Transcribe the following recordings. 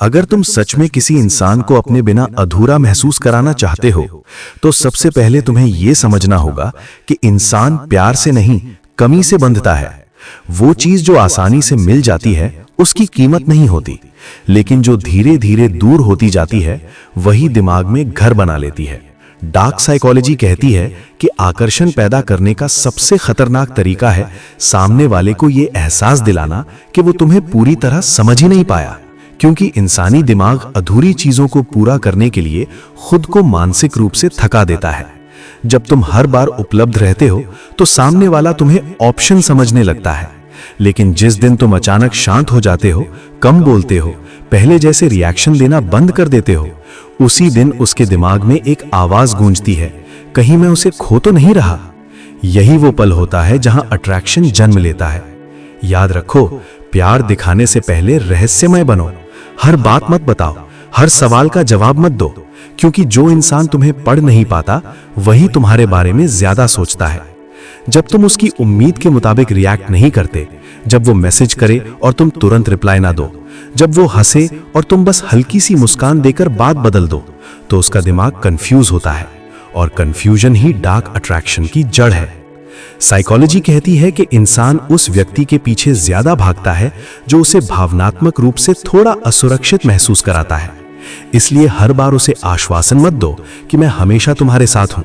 अगर तुम सच में किसी इंसान को अपने बिना अधूरा महसूस कराना चाहते हो, तो सबसे पहले तुम्हें यह समझना होगा कि इंसान प्यार से नहीं, कमी से बंधता है। वो चीज जो आसानी से मिल जाती है, उसकी कीमत नहीं होती, लेकिन जो धीरे धीरे दूर होती जाती है, वही दिमाग में घर बना लेती है। डार्क साइकोलॉजी कहती है कि आकर्षण पैदा करने का सबसे खतरनाक तरीका है सामने वाले को यह एहसास दिलाना कि वो तुम्हें पूरी तरह समझ ही नहीं पाया, क्योंकि इंसानी दिमाग अधूरी चीजों को पूरा करने के लिए खुद को मानसिक रूप से थका देता है। जब तुम हर बार उपलब्ध रहते हो, तो सामने वाला तुम्हें ऑप्शन समझने लगता है, लेकिन जिस दिन तुम अचानक शांत हो जाते हो, कम बोलते हो, पहले जैसे रिएक्शन देना बंद कर देते हो, उसी दिन उसके दिमाग में एक आवाज गूंजती है, कहीं मैं उसे खो तो नहीं रहा। यही वो पल होता है जहां अट्रैक्शन जन्म लेता है। याद रखो, प्यार दिखाने से पहले रहस्यमय बनो। हर बात मत बताओ, हर सवाल का जवाब मत दो, क्योंकि जो इंसान तुम्हें पढ़ नहीं पाता, वही तुम्हारे बारे में ज्यादा सोचता है। जब तुम उसकी उम्मीद के मुताबिक रिएक्ट नहीं करते, जब वो मैसेज करे और तुम तुरंत रिप्लाई ना दो, जब वो हंसे और तुम बस हल्की सी मुस्कान देकर बात बदल दो, तो उसका दिमाग कंफ्यूज होता है, और कंफ्यूजन ही डार्क अट्रैक्शन की जड़ है। साइकोलॉजी कहती है कि इंसान उस व्यक्ति के पीछे ज्यादा भागता है जो उसे भावनात्मक रूप से थोड़ा असुरक्षित महसूस कराता है। इसलिए हर बार उसे आश्वासन मत दो कि मैं हमेशा तुम्हारे साथ हूं,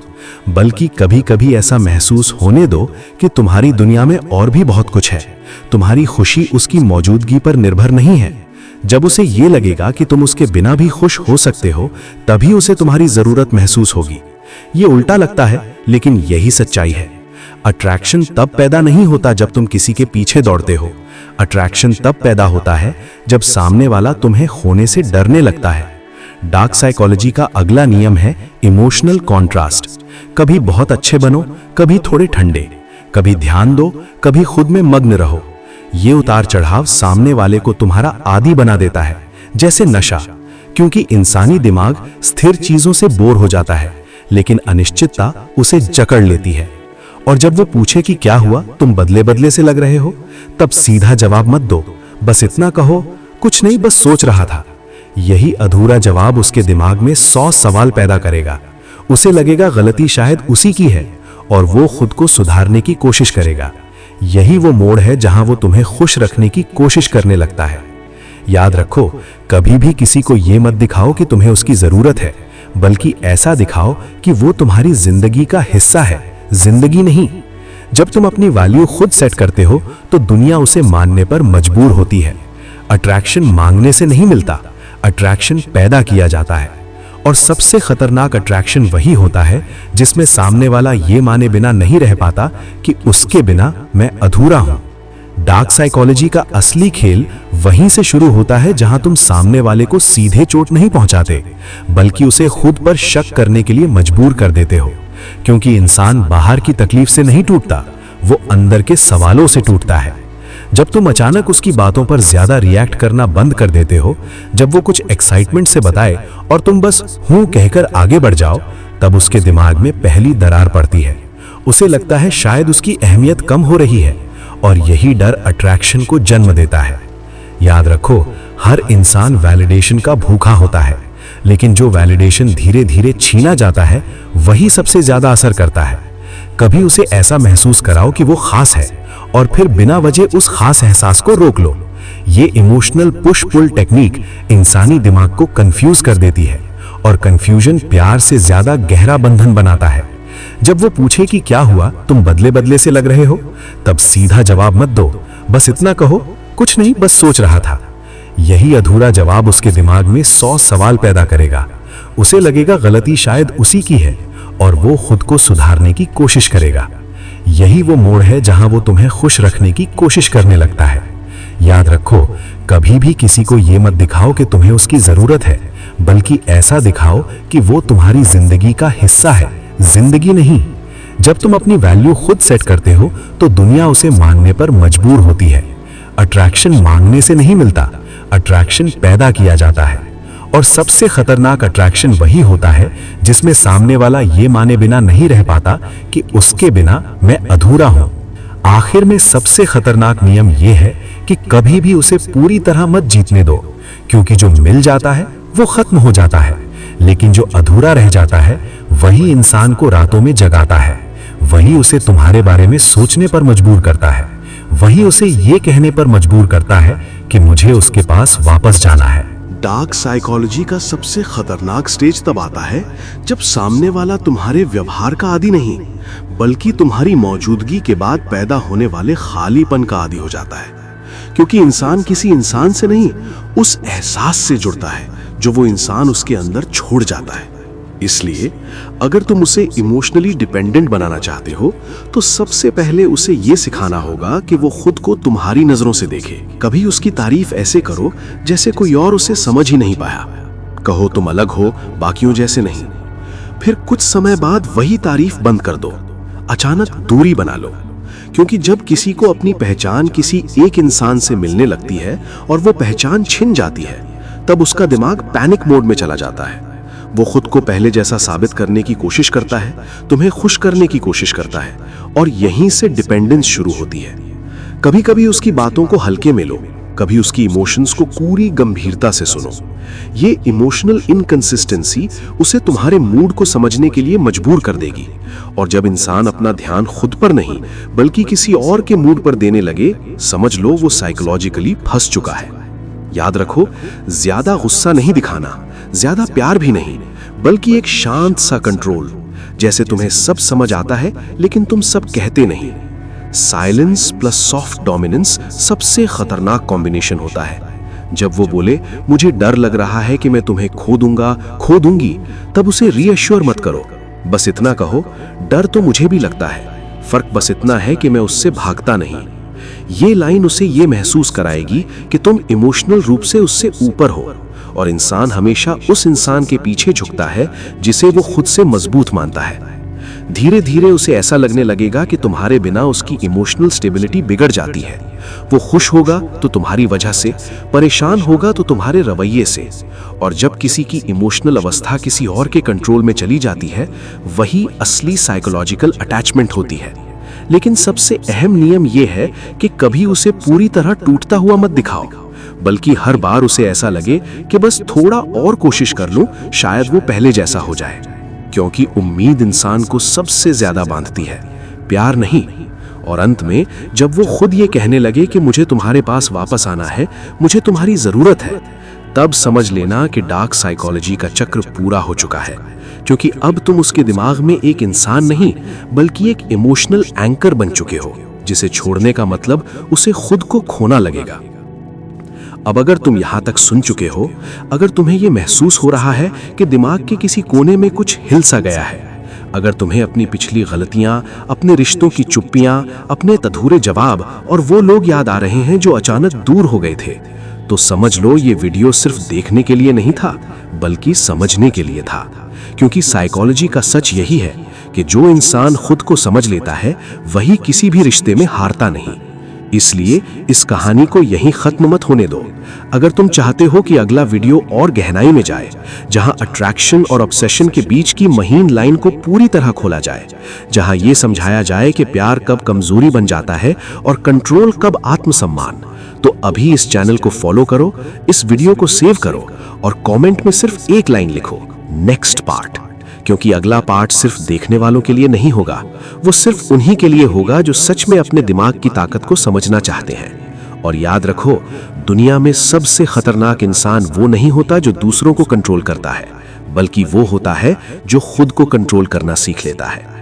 बल्कि कभी कभी ऐसा महसूस होने दो कि तुम्हारी दुनिया में और भी बहुत कुछ है। तुम्हारी खुशी उसकी मौजूदगी पर निर्भर नहीं है। जब उसे यह लगेगा कि तुम उसके बिना भी खुश हो सकते हो, तभी उसे तुम्हारी जरूरत महसूस होगी। ये उल्टा लगता है, लेकिन यही सच्चाई है। अट्रैक्शन तब पैदा नहीं होता जब तुम किसी के पीछे दौड़ते हो। अट्रैक्शन तब पैदा होता है जब सामने वाला तुम्हें खोने से डरने लगता है। डार्क साइकोलॉजी का अगला नियम है इमोशनल कॉन्ट्रास्ट। कभी बहुत अच्छे बनो, कभी थोड़े ठंडे, कभी ध्यान दो, कभी खुद में मग्न रहो। ये उतार चढ़ाव सामने वाले को तुम्हारा आदी बना देता है, जैसे नशा, क्योंकि इंसानी दिमाग स्थिर चीजों से बोर हो जाता है, लेकिन अनिश्चितता उसे जकड़ लेती है। और जब वो पूछे कि क्या हुआ, तुम बदले बदले से लग रहे हो, तब सीधा जवाब मत दो, बस इतना कहो, कुछ नहीं, बस सोच रहा था। यही अधूरा जवाब उसके दिमाग में 100 सवाल पैदा करेगा। उसे लगेगा गलती शायद उसी की है, और वो खुद को सुधारने की कोशिश करेगा। यही वो मोड़ है जहां वो तुम्हें खुश रखने की कोशिश करने लगता है। याद रखो, कभी भी किसी को ये मत दिखाओ कि तुम्हें उसकी जरूरत है, बल्कि ऐसा दिखाओ कि वो तुम्हारी जिंदगी का हिस्सा है, जिंदगी नहीं। जब तुम अपनी वैल्यू खुद सेट करते हो, तो दुनिया उसे मानने पर मजबूर होती है। अट्रैक्शन मांगने से नहीं मिलता, अट्रैक्शन पैदा किया जाता है। और सबसे खतरनाक अट्रैक्शन वही होता है जिसमें सामने वाला ये माने बिना नहीं रह पाता कि उसके बिना मैं अधूरा हूं। डार्क साइकोलॉजी का असली खेल वहीं से शुरू होता है जहां तुम सामने वाले को सीधे चोट नहीं पहुंचाते, बल्कि उसे खुद पर शक करने के लिए मजबूर कर देते हो। क्योंकि इंसान बाहर की तकलीफ से नहीं टूटता, वो अंदर के सवालों से टूटता है। जब तुम अचानक उसकी बातों पर ज्यादा रिएक्ट करना बंद कर देते हो, जब वो कुछ एक्साइटमेंट से बताए और तुम बस हूं कहकर आगे बढ़ जाओ, तब उसके दिमाग में पहली दरार पड़ती है। उसे लगता है शायद उसकी अहमियत कम हो रही है, और यही डर अट्रैक्शन को जन्म देता है। याद रखो, हर इंसान वैलिडेशन का भूखा होता है, लेकिन जो वैलिडेशन धीरे धीरे छीना जाता है, वही सबसे ज्यादा असर करता है। कभी उसे ऐसा महसूस कराओ कि वो खास है, और फिर बिना वजह उस खास एहसास को रोक लो। ये इमोशनल पुश पुल टेक्निक इंसानी दिमाग को कंफ्यूज कर देती है, और कंफ्यूजन प्यार से ज्यादा गहरा बंधन बनाता है। जब वो पूछे कि क्या हुआ, तुम बदले बदले से लग रहे हो, तब सीधा जवाब मत दो, बस इतना कहो, कुछ नहीं, बस सोच रहा था। यही अधूरा जवाब उसके दिमाग में 100 सवाल पैदा करेगा। उसे लगेगा गलती शायद उसी की है, और वो खुद को सुधारने की कोशिश करेगा। यही वो मोड़ है जहां वो तुम्हें खुश रखने की कोशिश करने लगता है। याद रखो, कभी भी किसी को ये मत दिखाओ कि तुम्हें उसकी जरूरत है, बल्कि ऐसा दिखाओ कि वो तुम्हारी जिंदगी का हिस्सा है, जिंदगी नहीं। जब तुम अपनी वैल्यू खुद सेट करते हो, तो दुनिया उसे मानने पर मजबूर होती है। अट्रैक्शन मांगने से नहीं मिलता, अट्रैक्शन पैदा किया जाता है। और सबसे खतरनाक अट्रैक्शन वही होता है जिसमें सामने वाला ये माने बिना नहीं रह पाता कि उसके बिना मैं अधूरा हूं। आखिर में सबसे खतरनाक नियम यह है कि कभी भी उसे पूरी तरह मत जीतने दो, क्योंकि जो मिल जाता है वो खत्म हो जाता है, लेकिन जो अधूरा रह जाता है वही इंसान को रातों में जगाता है, वही उसे तुम्हारे बारे में सोचने पर मजबूर करता है, वही उसे ये कहने पर मजबूर करता है कि मुझे उसके पास वापस जाना है। डार्क साइकोलॉजी का सबसे खतरनाक स्टेज तब आता है जब सामने वाला तुम्हारे व्यवहार का आदी नहीं, बल्कि तुम्हारी मौजूदगी के बाद पैदा होने वाले खालीपन का आदी हो जाता है। क्योंकि इंसान किसी इंसान से नहीं, उस एहसास से जुड़ता है जो वो इंसान उसके अंदर छोड़ जाता है। इसलिए अगर तुम उसे इमोशनली डिपेंडेंट बनाना चाहते हो तो सबसे पहले उसे ये सिखाना होगा कि वो खुद को तुम्हारी नजरों से देखे। कभी उसकी तारीफ ऐसे करो जैसे कोई और उसे समझ ही नहीं पाया। कहो तुम अलग हो, बाकियों जैसे नहीं। फिर कुछ समय बाद वही तारीफ बंद कर दो, अचानक दूरी बना लो। क्योंकि जब किसी को अपनी पहचान किसी एक इंसान से मिलने लगती है और वो पहचान छिन जाती है, तब उसका दिमाग पैनिक मोड में चला जाता है। वो खुद को पहले जैसा साबित करने की कोशिश करता है, तुम्हें खुश करने की कोशिश करता है, और यहीं से डिपेंडेंस शुरू होती है। कभी कभी उसकी बातों को हल्के में लो, कभी उसकी इमोशंस को पूरी गंभीरता से सुनो। ये इमोशनल इनकंसिस्टेंसी उसे तुम्हारे मूड को समझने के लिए मजबूर कर देगी, और जब इंसान अपना ध्यान खुद पर नहीं बल्कि किसी और के मूड पर देने लगे, समझ लो वो साइकोलॉजिकली फंस चुका है। याद रखो, ज्यादा गुस्सा नहीं दिखाना, ज्यादा प्यार भी नहीं, बल्कि एक शांत सा कंट्रोल, जैसे तुम्हें सब समझ आता है लेकिन तुम सब कहते नहीं। साइलेंस प्लस सॉफ्ट डोमिनेंस सबसे खतरनाक कॉम्बिनेशन होता है। जब वो बोले मुझे डर लग रहा है कि मैं तुम्हें खो दूंगा, खो दूंगी, तब उसे रीअश्योर मत करो। बस इतना कहो, डर तो मुझे भी लगता है, फर्क बस इतना है कि मैं उससे भागता नहीं। ये लाइन उसे ये महसूस कराएगी कि तुम इमोशनल रूप से उससे ऊपर हो, और इंसान हमेशा उस इंसान के पीछे झुकता है जिसे वो खुद से मजबूत मानता है। धीरे धीरे उसे ऐसा लगने लगेगा कि तुम्हारे बिना उसकी इमोशनल स्टेबिलिटी बिगड़ जाती है। वो खुश होगा तो तुम्हारी वजह से, परेशान होगा तो तुम्हारे रवैये से, और जब किसी की इमोशनल अवस्था किसी और के कंट्रोल में चली जाती है, वही असली साइकोलॉजिकल अटैचमेंट होती है। लेकिन सबसे अहम नियम यह है कि कभी उसे पूरी तरह टूटता हुआ मत दिखाओ, बल्कि हर बार उसे ऐसा लगे कि बस थोड़ा और कोशिश कर लूं, शायद वो पहले जैसा हो जाए। क्योंकि उम्मीद इंसान को सबसे ज्यादा बांधती है, प्यार नहीं। और अंत में जब वो खुद ये कहने लगे कि मुझे तुम्हारे पास वापस आना है, मुझे तुम्हारी जरूरत है, तब समझ लेना कि डार्क साइकोलॉजी का चक्र पूरा हो चुका है। क्योंकि अब तुम उसके दिमाग में एक इंसान नहीं बल्कि एक इमोशनल एंकर बन चुके हो, जिसे छोड़ने का मतलब उसे खुद को खोना लगेगा। अब अगर तुम यहां तक सुन चुके हो, अगर तुम्हें यह महसूस हो रहा है कि दिमाग के किसी कोने में कुछ हिल सा गया है, अगर तुम्हें अपनी पिछली गलतियां, अपने रिश्तों की चुप्पियां, अपने अधूरे जवाब और वो लोग याद आ रहे हैं जो अचानक दूर हो गए थे, तो समझ लो ये वीडियो सिर्फ देखने के लिए नहीं था, बल्कि समझने के लिए था। क्योंकि साइकोलॉजी का सच यही है कि जो इंसान खुद को समझ लेता है, वही किसी भी रिश्ते में हारता नहीं। इसलिए इस कहानी को यहीं खत्म मत होने दो। अगर तुम चाहते हो कि अगला वीडियो और गहराई में जाए, जहां अट्रैक्शन और ऑब्सेशन के बीच की महीन लाइन को पूरी तरह खोला जाए, जहां यह समझाया जाए कि प्यार कब कमजोरी बन जाता है और कंट्रोल कब आत्मसम्मान, तो अभी इस चैनल को फॉलो करो, इस वीडियो को सेव करो और कमेंट में सिर्फ एक लाइन लिखो, नेक्स्ट पार्ट। क्योंकि अगला पार्ट सिर्फ देखने वालों के लिए नहीं होगा, वो सिर्फ उन्हीं के लिए होगा जो सच में अपने दिमाग की ताकत को समझना चाहते हैं। और याद रखो, दुनिया में सबसे खतरनाक इंसान वो नहीं होता जो दूसरों को कंट्रोल करता है, बल्कि वो होता है जो खुद को कंट्रोल करना सीख लेता है।